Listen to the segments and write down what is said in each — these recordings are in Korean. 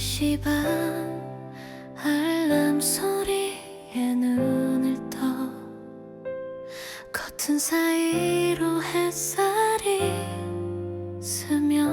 4시 반 알람 소리에 눈을 떠 커튼 사이로 햇살이 스며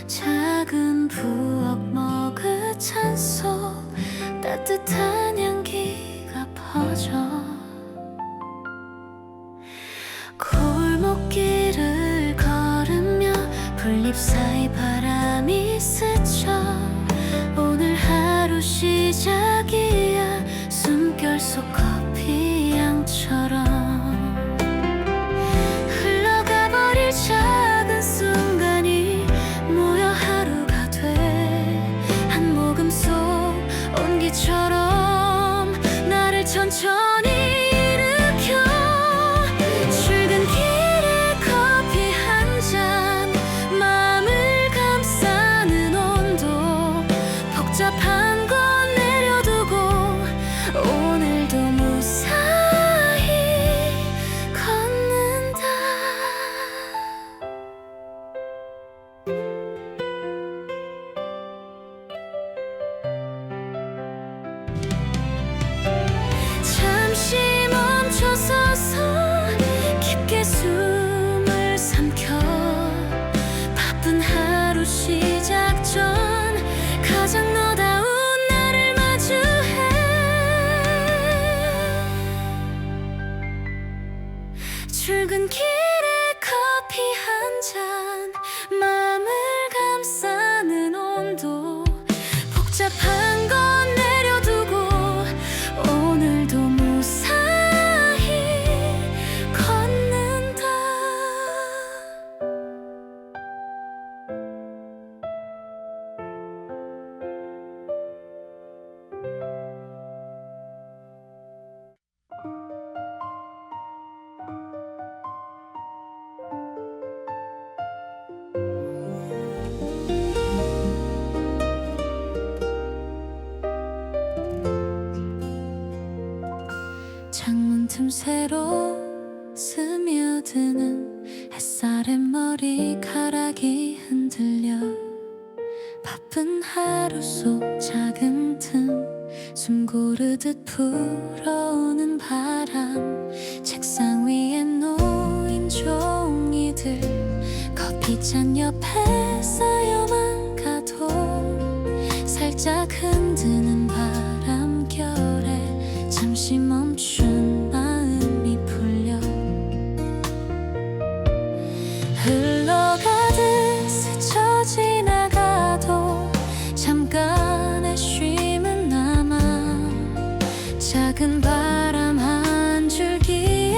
작은 부엌 머그찬 속 따뜻한 향기가 퍼져 골목길을 걸으며 풀잎 사이 바람이 스쳐 오늘 하루 시작이야 숨결 속 커피 향처럼 흘러가 버릴 작은 순간이 모여 하루가 돼 한 모금 속 온기처럼 나를 천천히 일으켜 출근길에 커피 한 잔 마음을 감싸는 온도 복잡한 건 내려두고 오늘도 무사히 걷는다. 잠시 멈춰서서 깊게 숨을 삼켜 바쁜 하루 시작 전 가장 너다운 나를 마주해 출근길에 커피 한 잔 마음을 감싸는 온도 복잡한 건 내려두고 오늘도 무사히 걷는다. 창문 틈새로 스며드는 햇살에 머리카락이 흔들려 바쁜 하루 속 작은 틈 숨 고르듯 불어오는 바람 책상 위에 놓인 종이들 커피잔 옆에 쌓여만 가도 살짝 흔드는 바람결에 잠시 멈춘 마음이 풀려 흘러가듯 스쳐 지나가도 잠깐의 쉼은 남아 작은 바람 한 줄기에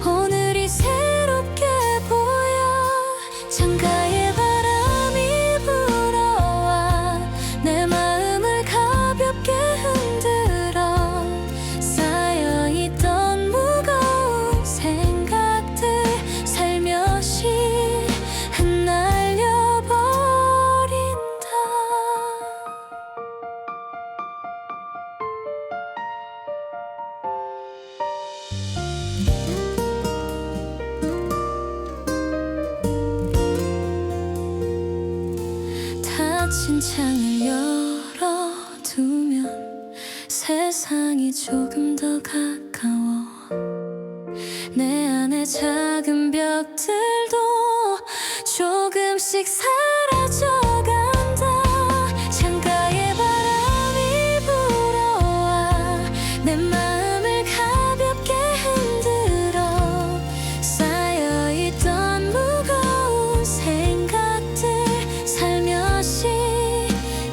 오늘이 새롭게 보여 창가에 바람이 불어와 내 마음을 가볍게 흔들어 쌓여있던 무거운 생각들 살며시 흩날려 버린다. 닫힌 창을 열어두면 세상이 조금 더 가까워 내 안의 작은 벽들도 조금씩 사라져간다. 창가에 바람이 불어와 내 마음을 가볍게 흔들어 쌓여있던 무거운 생각들 살며시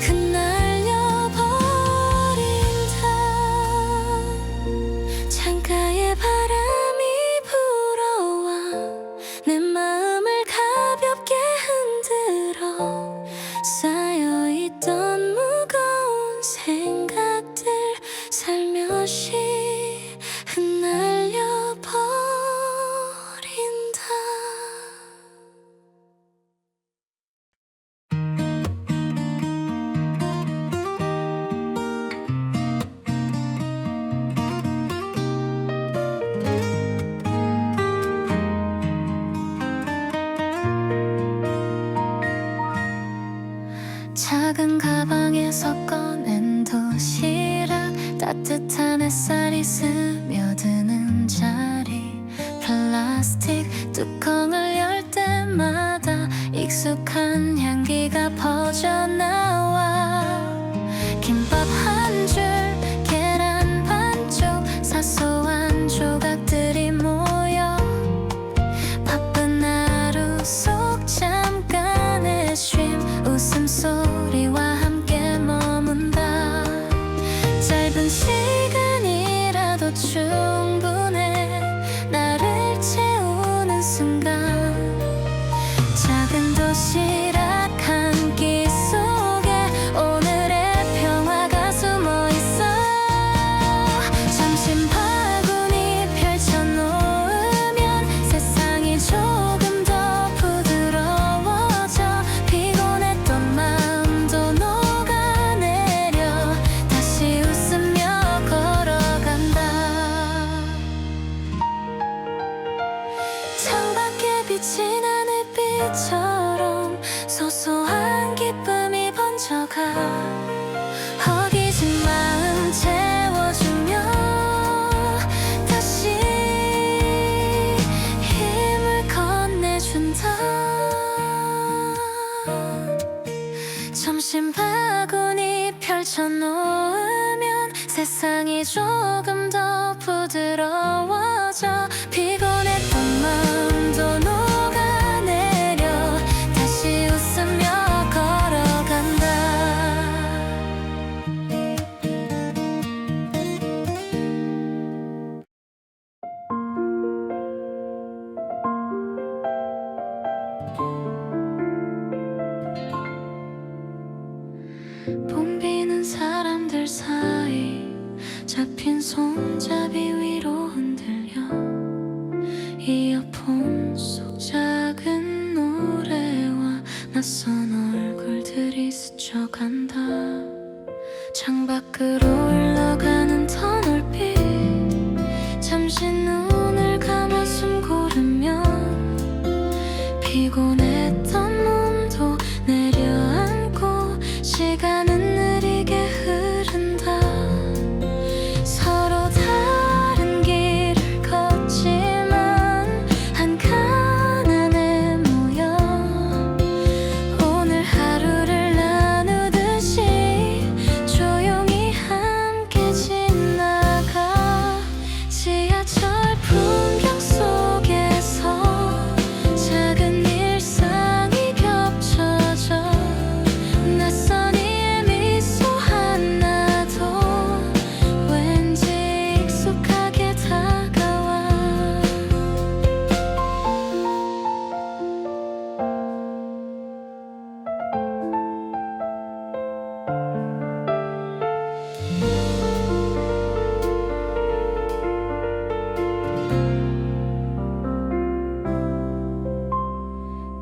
흩날려 버린다. 창가에 바람이 불어와 내 마음을 가볍게 흔들어 작은 가방에서 꺼낸 도시락, 따뜻한 햇살이 스며드는 자리, 플라스틱 뚜껑을 열 때마다 익숙한 향기가 퍼져나와. 김밥 한 줄, 계란 반쪽, 사소한 조각들이 모여 바쁜 하루 속 잠깐의 쉼, 웃음소리와 함께 머문다. 짧은 시간이라도 충분해 나를 채우는 순간, 작은 도시락 한 끼 속에 오늘의 평화가 숨어 있어. 점심 바구니 펼쳐놓으면 세상이 조금 더 부드러워져. 피곤했던 마음도 녹아내려 다시 웃으며 걸어간다. 창밖에 비친 하늘빛처럼 소소한 기쁨이 번져가. 허기진 마음 채워주며 다시 힘을 건네준다. 점심 바구니 펼쳐놓으면 세상이 조금 더 부드러워져. 피곤했던 마음도 녹아내려 다시 웃으며 걸어간다. 붐비는 사람들 사이 잡힌 손잡이 위로 흔들려. 이어폰 속 작은 노래와 낯선 얼굴들이 스쳐간다. 창밖으로 흘러가는 터널빛, 잠시 눈을 감아 숨 고르며 피곤했던 몸도 내려앉고 시간은 느리게 흐른다. 서로 다른 길을 걷지만 한칸 안에 모여 오늘 하루를 나누듯이 조용히 함께 지나가. 지하철 풍경 속에서 작은 일상이 겹쳐져. 낯선 이의 미소 하나도 왠지 익숙하게 다가와.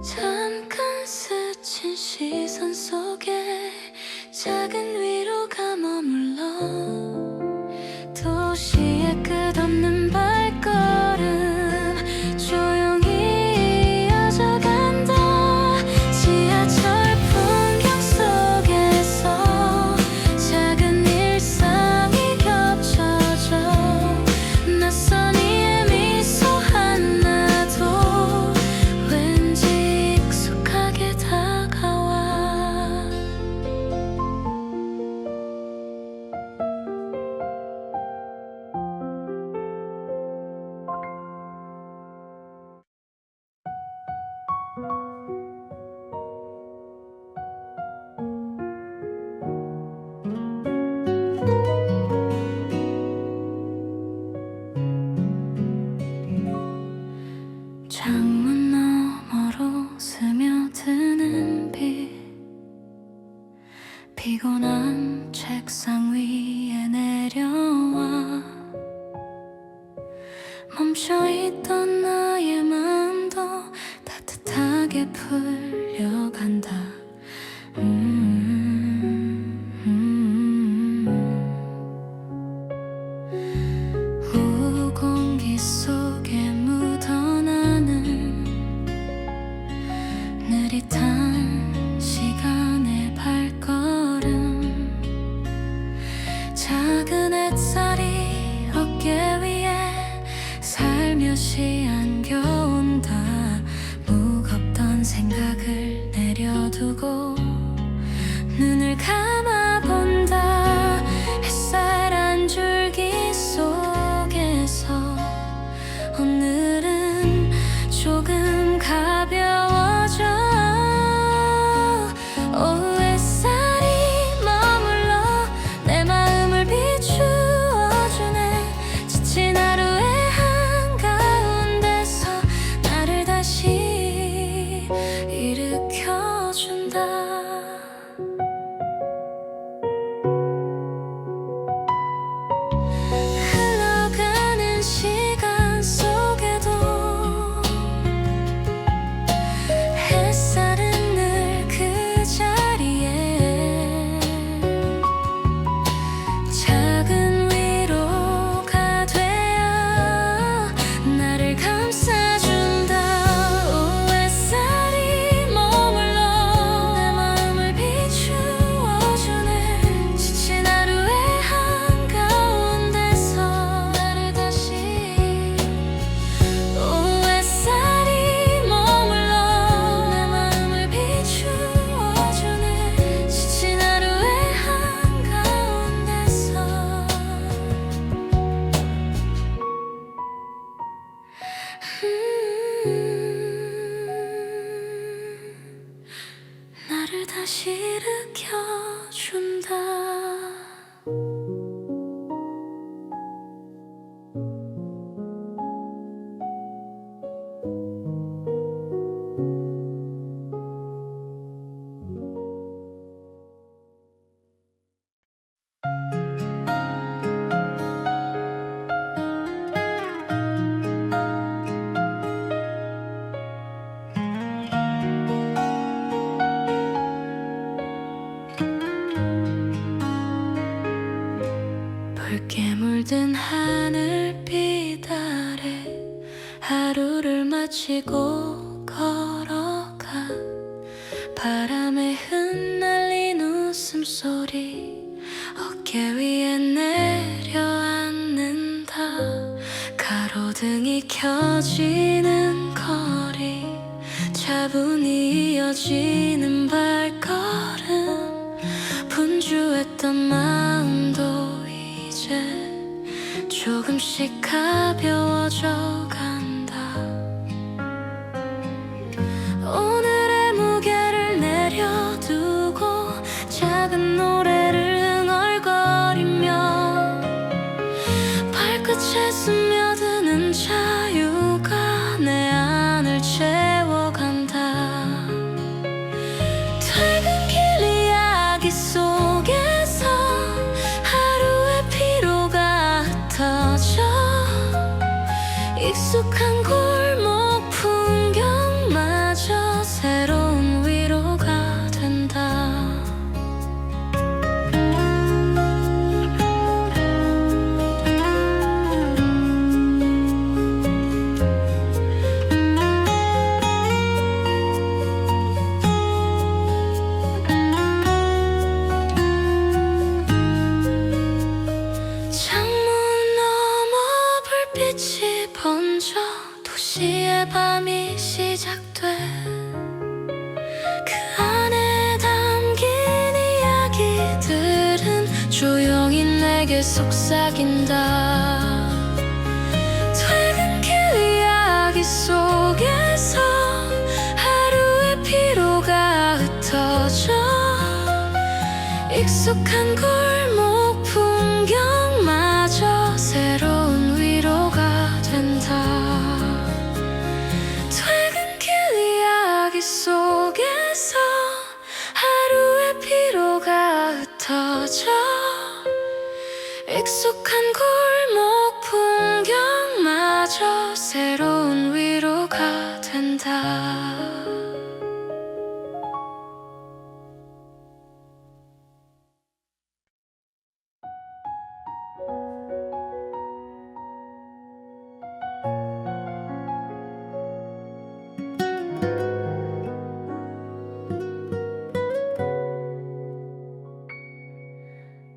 잠깐 스친 시선 속에 작은 위로가 머물러. 도시의 끝없는 발걸음 조용히 이어져간다. 지하철 풍경 속에서 작은 일상이 겹쳐져. 낯선 이의 미소 하나도 왠지 익숙하게 다가와. 창문 너머로 스며드는 빛, 피곤한 책상 위에 내려와. 멈춰있던 나의 마음도 따뜻하게 풀려간다. 공기 속에 묻어나는 느릿한 시간의 발 일으켜준다. 붉게 물든 하늘빛 아래 하루를 마치고 걸어가 바람에 흩날린 웃음소리 어깨 위에 내려앉는다. 가로등이 켜지는 거리 차분히 이어지는 발걸음 분주했던 마음도 이제 조금씩 가벼워져 간다. 오늘의 무게를 내려두고 작은 노래를 흥얼거리며 발끝에 스며드는 자유가 내 안을 채워간다. 퇴근길 이야기 속에서 하루의 피로가 흩어져 익숙한 골목 풍경마저 새로운 위로가 된다. 빛이 번져 도시의 밤이 시작돼 그 안에 담긴 이야기들은 조용히 내게 속삭인다. 퇴근길 이야기 속에서 하루의 피로가 흩어져 익숙한 골목 풍경마저 새로운 위로가 된다. 퇴근길 이야기 속에서 하루의 피로가 흩어져 익숙한 골목 풍경마저 새로운 위로가 된다.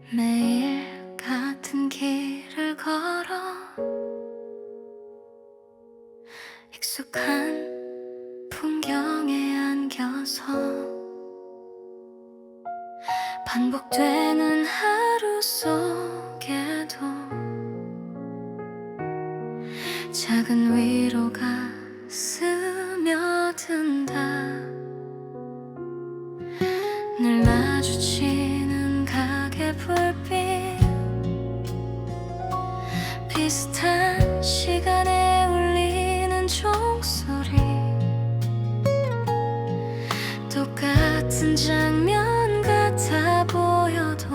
매일 같은 길을 걸어 익숙한 풍경에 안겨서 반복되는 하루 속에도 작은 위로가 스며든다. 늘 마주치는 가게 불빛 비슷한 시간에 울리는 종소리 똑같은 장면 같아 보여도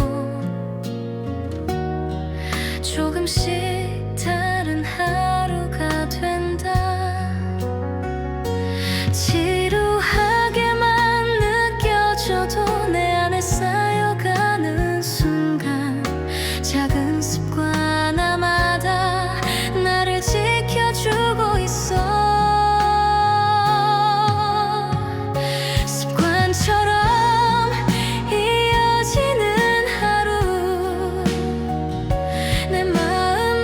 조금씩 다른 하루가 된다. 지루하게만 느껴져도 내 안에 쌓여가는 순간 작은 습관 하나마다 나를 지켜주고 있어. 습관처럼 이어지는 하루 내 마음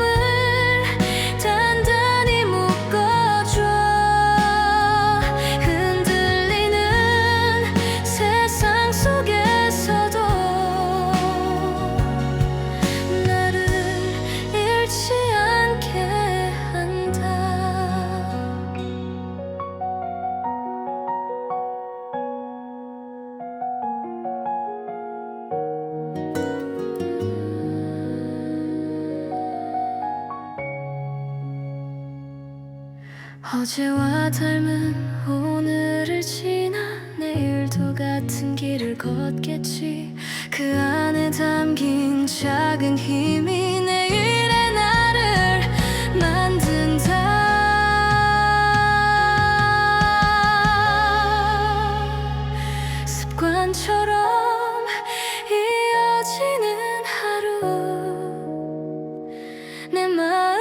어제와 닮은 오늘을 지나 내일도 같은 길을 걷겠지. 그 안에 담긴 작은 힘이 내일의 나를 만든다. 습관처럼 이어지는 하루, 내 마음을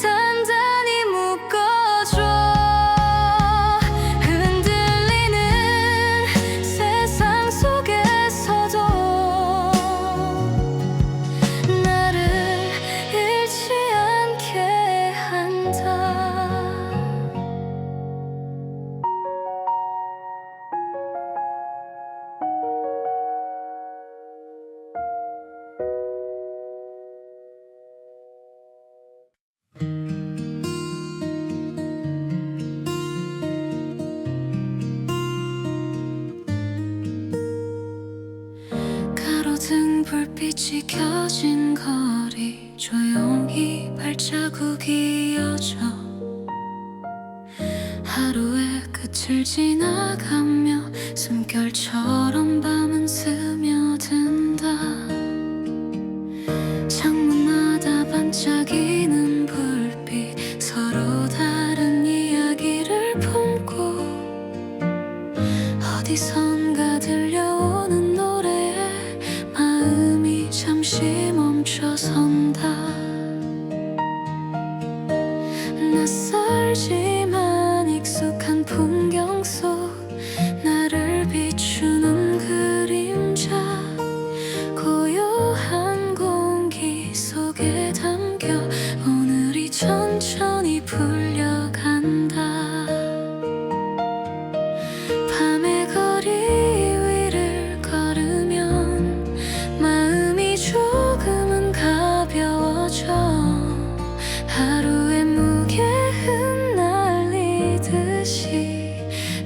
단단히 묶어줘. 흔들리는 세상 속에서도 나를 잃지 않게 한다. 가로등 불빛이 켜진 거리, 조용히 발자국이 이어져 하루의 끝을 지나가며 숨결처럼 밤은 스며든다. 창문마다 반짝이는 불빛, 서로 다른 이야기를 품고 어디선가 들려오는 노래에 마음이 잠시 멈춰선다. 낯설지만 익숙한 풍경 속 나를 비추는 그림자, 고요한 공기 속에 담겨 오늘이 천천히 풀려간다. 밤의 거리 위를 걸으면 마음이 조금은 가벼워져. 하루의 무게 흩날리듯이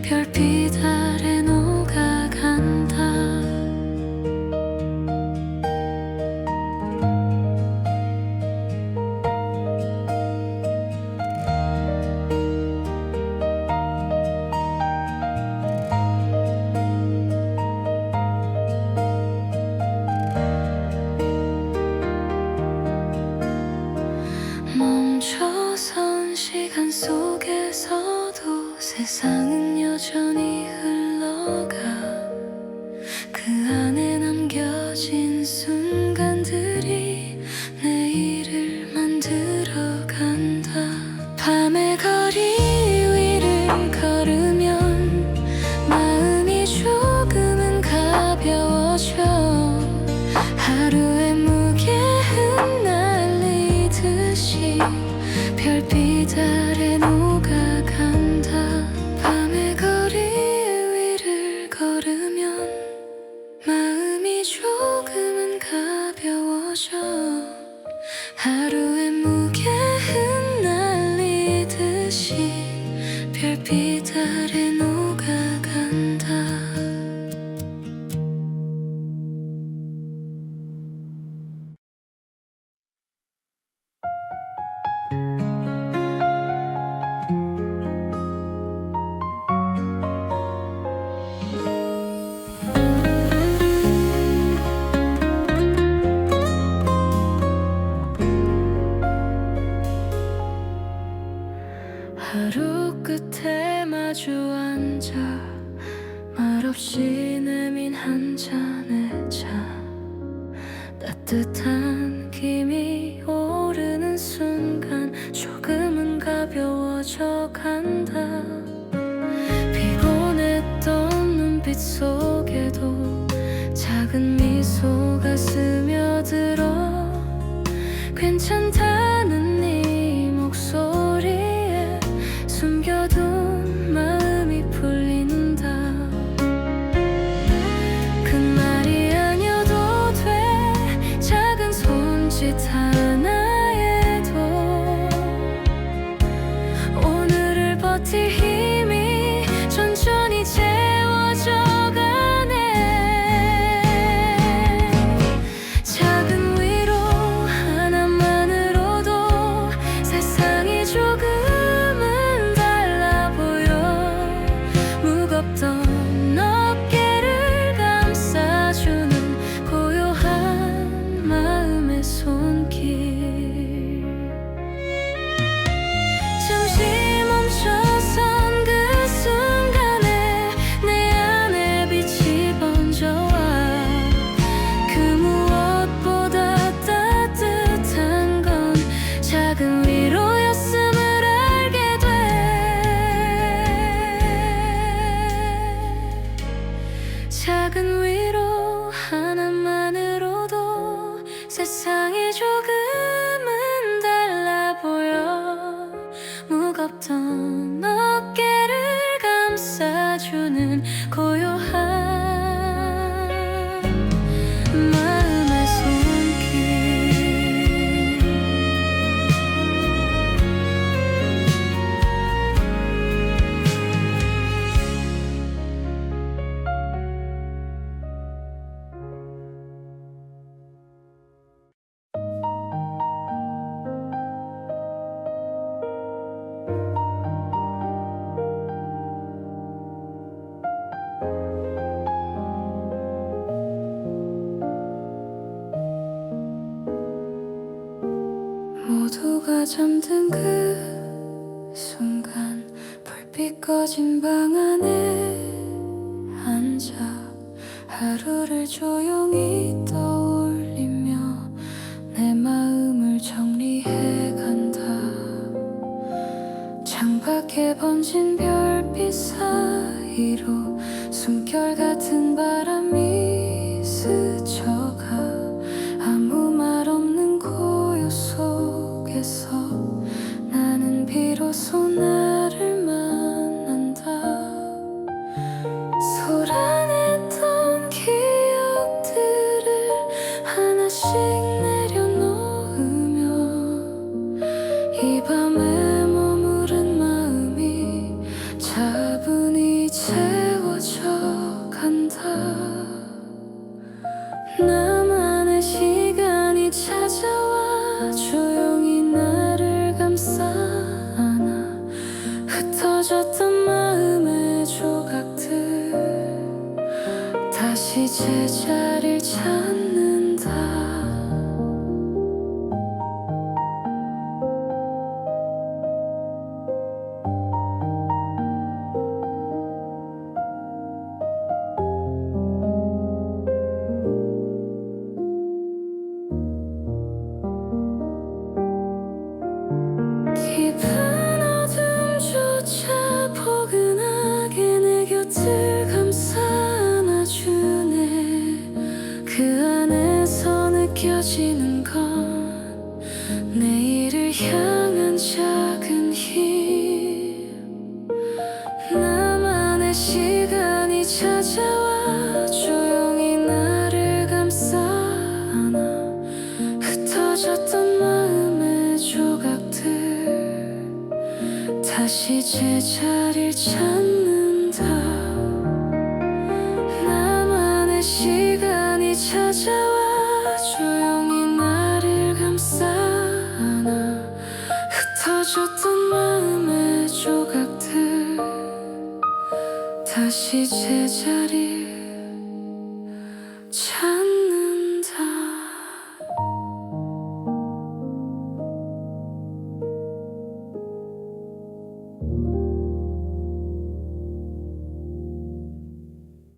별빛 아래 녹아간다. 멈춰선 시간 속에서도 세상은 여전히 흘러가. 그 안에 남겨진 순간들이 내일을 만들어간다. 밤의 거리 위를 걸으면 마음이 조금은 가벼워져. 하루의 무게 흩날리듯이 별빛 아래 녹아간다. 밤의 거리 위를 걸으면 마음이 조금은 가벼워져. 하루의 무게 흩날리듯이 별빛 아래 녹아간다. 하루 끝에 마주 앉아 말없이 내민 한 잔의 차, 따뜻한 김이 오르는 순간 조금은 가벼워져 간다. 피곤했던 눈빛 속에도 작은 미소가 스며들어. 괜찮다는 네 목소리에 숨겨둔 마음이 풀린다. 큰 말이 아니어도 돼, 작은 손짓 하나에도 오늘을 버틸 힘이 천천히 채워져 가네. 작은 위로 하나만으로 작은 위로 하나만으로도 세상이 조금은 달라 보여. 무겁던 어깨를 감싸주는 고요한 마음의 손길. 모두가 잠든 그 순간 불빛 꺼진 방 안에 앉아 하루를 조용히 떠올리며 내 마음을 정리해 간다. 창밖에 번진 별빛 사이로 숨결 같은 바람이 스쳐가 아무 말 없는 고요 속에서 나는 비로소 나를 만난다. 소란했던 기억들을 하나씩 내려놓으며 이 밤에 머무른 마음이 차분히 채워져 간다. 나만의 시간이 찾아와 조용히 나를 감싸 안아. 흩어졌던 마음의 조각들 다시 제자리를 찾는다. 깊은 어둠조차 포근하게 내 곁을 감싸 안아주네. 그 안에서 느껴지는 건 내일을 향한 작은 힘. 나만의 시간이 찾아와 조용히 나를 감싸 안아. 흩어졌던 마음의 조각들 다시 제자리를 찾는다. 나만의 시간이 찾아와 조용히 나를 감싸 안아. 흩어졌던 마음의 조각들 다시 제자리를 찾는다.